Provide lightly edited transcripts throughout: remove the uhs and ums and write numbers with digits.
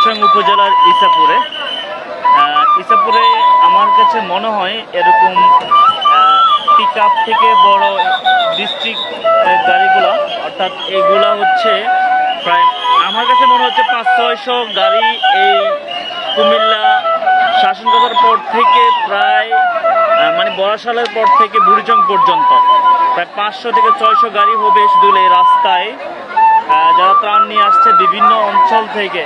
বুড়িচং উপজেলার ইসাপুরে। ইসাপুরে আমার কাছে মনে হয় এরকম পিক আপ থেকে বড় ডিস্ট্রিক্ট গাড়িগুলো, অর্থাৎ এগুলা হচ্ছে প্রায় আমার কাছে মনে হচ্ছে 500-600 গাড়ি এই কুমিল্লা শাসন করার পর থেকে প্রায় মানে বড়াশালের পর থেকে বুড়িচং পর্যন্ত প্রায় 500 থেকে 600 গাড়ি হবে শুধু এই রাস্তায়, যারা ত্রাণ নিয়ে আসছে বিভিন্ন অঞ্চল থেকে।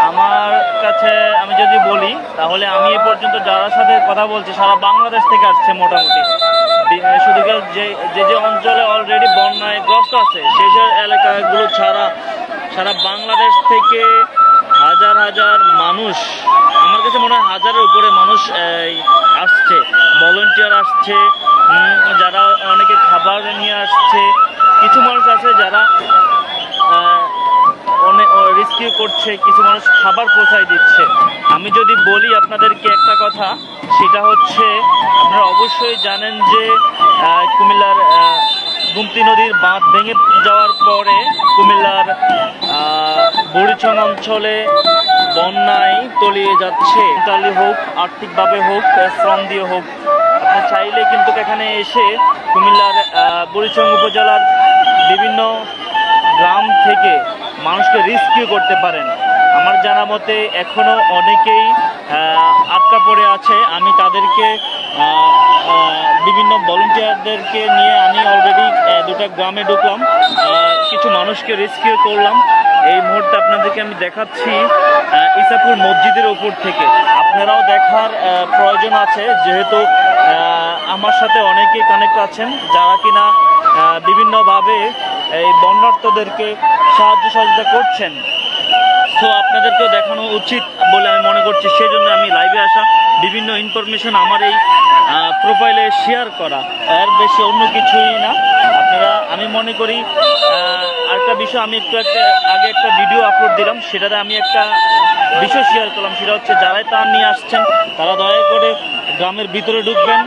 আমার কাছে আমি যদি বলি তাহলে আমি এ পর্যন্ত যারা সাথে কথা বলছি সারা বাংলাদেশ থেকে আসছে মোটামুটি। শুধু যে যে অঞ্চলে অলরেডি বন্যায় গ্রস্ত আছে সেই সব এলাকাগুলো ছাড়া সারা বাংলাদেশ থেকে হাজার হাজার মানুষ, আমার কাছে মনে হয় হাজারের উপরে মানুষ আসছে, ভলেন্টিয়ার আসছে, যারা অনেকে খাবার নিয়ে আসছে। কিছু মানুষ আছে যারা অনেক রেস্কিউ করছে, কিছু মানুষ খাবার পৌঁছায় দিচ্ছে। আমি যদি বলি আপনাদেরকে একটা কথা, সেটা হচ্ছে আপনারা অবশ্যই জানেন যে কুমিল্লার গুমতি নদীর বাঁধ ভেঙে যাওয়ার পরে কুমিল্লার বুড়িচং অঞ্চলে বন্যায় তলিয়ে যাচ্ছে। মেন্টালি হোক, আর্থিকভাবে হোক, শ্রম দিয়ে হোক, আপনি চাইলে কিন্তু এখানে এসে কুমিল্লার বুড়িচং উপজেলার বিভিন্ন গ্রাম থেকে মানুষকে রেস্কিউ করতে পারেন। আমার জানা মতে এখনও অনেকেই আটকা পড়ে আছে। আমি তাদেরকে বিভিন্ন ভলেন্টিয়ারদেরকে নিয়ে আমি অলরেডি দুটো গ্রামে ঢুকলাম, কিছু মানুষকে রেস্কিউ করলাম। এই মুহূর্তে আপনাদেরকে আমি দেখাচ্ছি ইসাপুর মসজিদের উপর থেকে। আপনারাও দেখার প্রয়োজন আছে, যেহেতু আমার সাথে অনেকেই কানেক্ট আছেন যারা কিনা বিভিন্নভাবে এই বন্যার্থদেরকে সাহায্য সহযোগিতা করছেন। তো আপনাদেরকেও দেখানো উচিত বলে আমি মনে করছি, সেই জন্য আমি লাইভে আসা, বিভিন্ন ইনফরমেশন আমার এই প্রোফাইলে শেয়ার করা, এর বেশি অন্য কিছুই না। আপনারা, আমি মনে করি আরেকটা বিষয়, আমি আগে একটা ভিডিও আপলোড দিলাম, সেটাতে আমি একটা বিষয় শেয়ার করলাম, সেটা হচ্ছে যারাই ত্রাণ নিয়ে আসছেন তারা দয়া করে গ্রামের ভিতরে ঢুকবেন।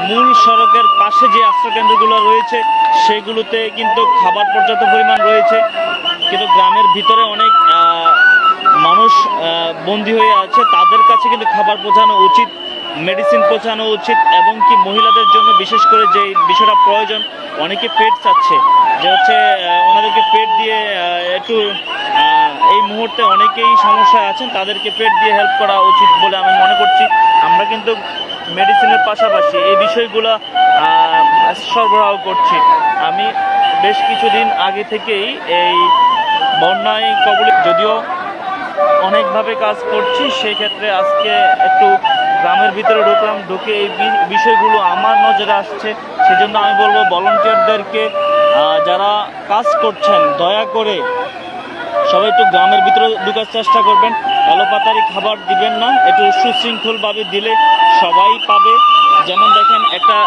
মূল সড়কের পাশে যে আশ্রয়কেন্দ্রগুলো রয়েছে সেগুলোতে কিন্তু খাবার পর্যাপ্ত পরিমাণ রয়েছে, কিন্তু গ্রামের ভিতরে অনেক মানুষ বন্দী হয়ে আছে, তাদের কাছে কিন্তু খাবার পৌঁছানো উচিত, মেডিসিন পৌঁছানো উচিত। এবং কি মহিলাদের জন্য বিশেষ করে যে বিষয়টা প্রয়োজন, অনেকে পেট চাচ্ছে, যে হচ্ছে ওনাদেরকে পেট দিয়ে একটু এই মুহূর্তে অনেকেই সমস্যায় আছেন, তাদেরকে পেট দিয়ে হেল্প করা উচিত বলে আমি মনে করছি। আমরা কিন্তু মেডিসিনের পাশাপাশি এই বিষয়গুলো সরবরাহ করছি। আমি বেশ কিছুদিন আগে থেকেই এই বন্যায় কবলে যদিও অনেকভাবে কাজ করছি, সেই ক্ষেত্রে আজকে একটু গ্রামের ভিতরে ঢুকলাম, ঢুকে এই বিষয়গুলো আমার নজরে আসছে। সেজন্য আমি বলবো ভলেন্টিয়ারদেরকে, যারা কাজ করছেন দয়া করে সবাই একটু গ্রামের ভিতরে ঢুকার চেষ্টা করবেন, এলোপাতারি খাবার দিবেন না, একটু সুশৃঙ্খলভাবে দিলে সবাই পাবে। যেমন দেখেন একটা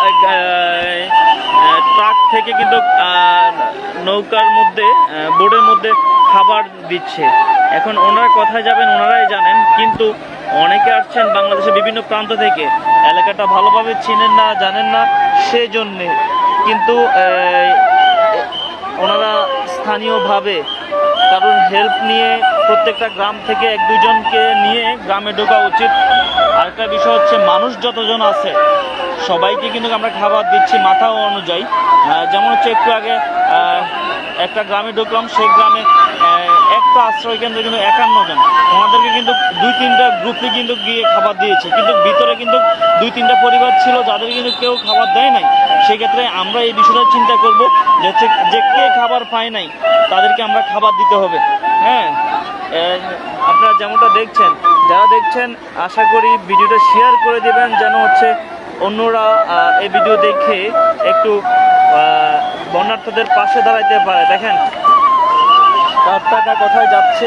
ট্রাক থেকে কিন্তু নৌকার মধ্যে, বোটের মধ্যে খাবার দিচ্ছে। এখন ওনারা কোথায় যাবেন ওনারাই জানেন, কিন্তু অনেকে আসছেন বাংলাদেশের বিভিন্ন প্রান্ত থেকে, এলাকাটা ভালোভাবে চিনেন না, জানেন না, সেই জন্যে কিন্তু ওনারা স্থানীয়ভাবে কারোর হেল্প নিয়ে প্রত্যেকটা গ্রাম থেকে 1-2 জনকে নিয়ে গ্রামে ঢোকা উচিত। আরেকটা বিষয় হচ্ছে, মানুষ যতজন আছে সবাইকে কিন্তু আমরা খাবার দিচ্ছি মাথা অনুযায়ী। যেমন হচ্ছে একটু আগে একটা গ্রামে ঢুকলাম, সেই গ্রামে একটা আশ্রয় কেন্দ্রে কিন্তু 51 জন, ওনাদেরকে কিন্তু 2-3টা গ্রুপে কিন্তু গিয়ে খাবার দিয়েছে, কিন্তু ভিতরে কিন্তু 2-3টা পরিবার ছিল যাদের কিন্তু কেউ খাবার দেয় নাই। সেক্ষেত্রে আমরা এই বিষয়টা চিন্তা করব যে হচ্ছে যে কে খাবার পায় নাই তাদেরকে আমরা খাবার দিতে হবে। হ্যাঁ, আপনারা যেমনটা দেখছেন, যারা দেখছেন আশা করি ভিডিওটা শেয়ার করে দেবেন, যেন হচ্ছে অন্যরা এই ভিডিও দেখে একটু বন্যার্থদের পাশে দাঁড়াইতে পারে। দেখেন তার টাকা কোথায় যাচ্ছে,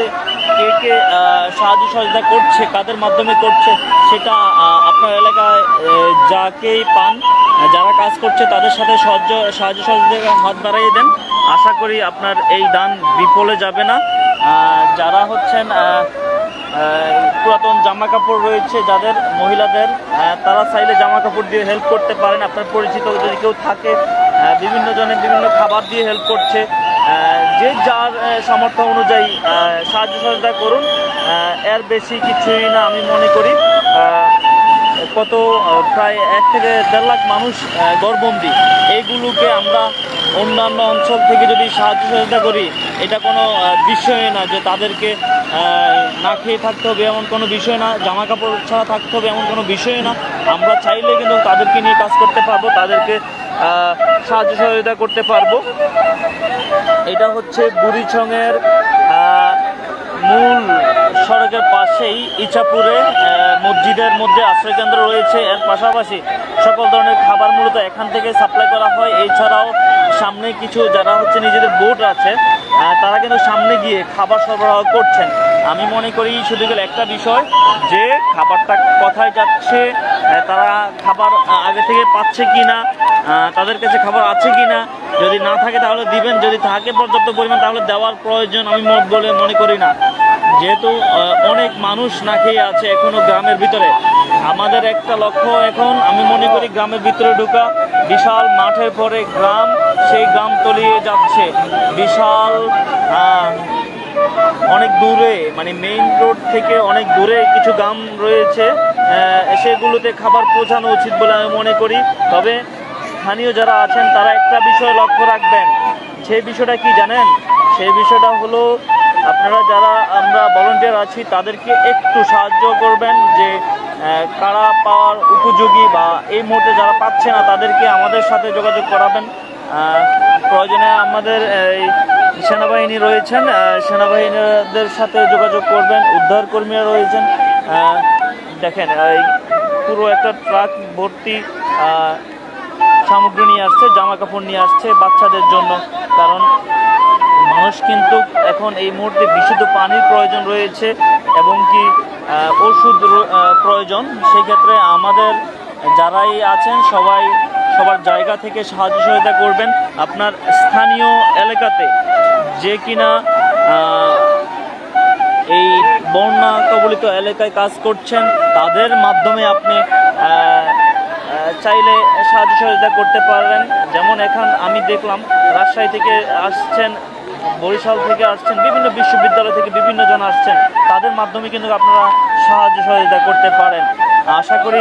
কে কে সাহায্য সহযোগিতা করছে, কাদের মাধ্যমে করছে, সেটা আপনার এলাকায় যাকেই পান, যারা কাজ করছে তাদের সাথে সাহায্য সহযোগিতা হাত বাড়িয়ে দেন। আশা করি আপনার এই দান বিফলে যাবে না। যারা হচ্ছেন পুরাতন জামা কাপড় রয়েছে যাদের, মহিলাদের, তারা চাইলে জামা কাপড় দিয়ে হেল্প করতে পারেন। আপনার পরিচিত যদি কেউ থাকে, বিভিন্ন জনে বিভিন্ন খাবার দিয়ে হেল্প করছে, যে যার সামর্থ্য অনুযায়ী সাহায্য সহযোগিতা করুন। এর বেশি কিছুই না আমি মনে করি। প্রায় 1 থেকে 1.5 লাখ মানুষ ঘরবন্দি। এইগুলোকে আমরা অন্যান্য অঞ্চল থেকে যদি সাহায্য সহযোগিতা করি, এটা কোনো বিষয় না যে তাদেরকে না খেয়ে থাকতে হবে এমন কোনো বিষয় না, জামা কাপড় ছাড়া থাকতে হবে এমন কোনো বিষয় না। আমরা চাইলে কিন্তু তাদেরকে নিয়ে কাজ করতে পারবো, তাদেরকে সাহায্য সহযোগিতা করতে পারবো। এটা হচ্ছে বুড়িচংয়ের মূল সড়কের পাশেই ইছাপুরে মসজিদের মধ্যে আশ্রয়কেন্দ্র রয়েছে। এর পাশাপাশি সকল ধরনের খাবার মূলত এখান থেকে সাপ্লাই করা হয়। এছাড়াও সামনে কিছু যারা হচ্ছে নিজেদের বোট আছে, তারা কিন্তু সামনে গিয়ে খাবার সরবরাহ করছেন। আমি মনে করি শুধু গেলে একটা বিষয় যে খাবারটা কোথায় যাচ্ছে, তারা খাবার আগে থেকে পাচ্ছে কি না, তাদের কাছে খাবার আছে কি না। যদি না থাকে তাহলে দিবেন, যদি থাকে পর্যাপ্ত পরিমাণ তাহলে দেওয়ার প্রয়োজন আমি বলে মনে করি না। যেহেতু অনেক মানুষ না খেয়ে আছে এখনও গ্রামের ভিতরে। আমাদের একটা লক্ষ্য এখন আমি মনে করি গ্রামের ভিতরে ঢোকা। বিশাল মাঠের পরে গ্রাম, সেই গ্রাম তলিয়ে যাচ্ছে। বিশাল অনেক দূরে, মানে মেইন রোড থেকে অনেক দূরে কিছু গ্রাম রয়েছে, সেগুলোতে খাবার পৌঁছানো উচিত বলে আমি মনে করি। তবে স্থানীয় যারা আছেন তারা একটা বিষয় লক্ষ্য রাখবেন। সেই বিষয়টা কি জানেন? সেই বিষয়টা হলো আপনারা যারা আমরা ভলান্টিয়ার আছি তাদেরকে একটু সাহায্য করবেন, যে কারা পাওয়ার উপযোগী বা এই মুহূর্তে যারা পাচ্ছে না তাদেরকে আমাদের সাথে যোগাযোগ করাবেন। প্রয়োজনে আমাদের এই সেনাবাহিনী রয়েছেন, সেনাবাহিনীদের সাথে যোগাযোগ করবেন। উদ্ধার কর্মীরা রয়েছেন। দেখেন এই পুরো একটা ট্রাক ভর্তি সামগ্রী নিয়ে আসছে, জামা কাপড় নিয়ে আসছে বাচ্চাদের জন্য। কারণ মানুষ কিন্তু এখন এই মুহূর্তে বিশুদ্ধ পানির প্রয়োজন রয়েছে এবং কি ওষুধ প্রয়োজন। সেক্ষেত্রে আমাদের যারাই আছেন সবাই সবার জায়গা থেকে সাহায্য সহায়তা করবেন। আপনার স্থানীয় এলাকাতে যে কিনা এই বন্যা কবলিত এলাকায় কাজ করছেন তাদের মাধ্যমে আপনি চাইলে সাহায্য সহযোগিতা করতে পারবেন। যেমন এখন আমি দেখলাম রাজশাহী থেকে আসছেন, বরিশাল থেকে আসছেন, বিভিন্ন বিশ্ববিদ্যালয় থেকে বিভিন্ন জন আসছেন, তাদের মাধ্যমে কিন্তু আপনারা সাহায্য সহযোগিতা করতে পারেন। আশা করি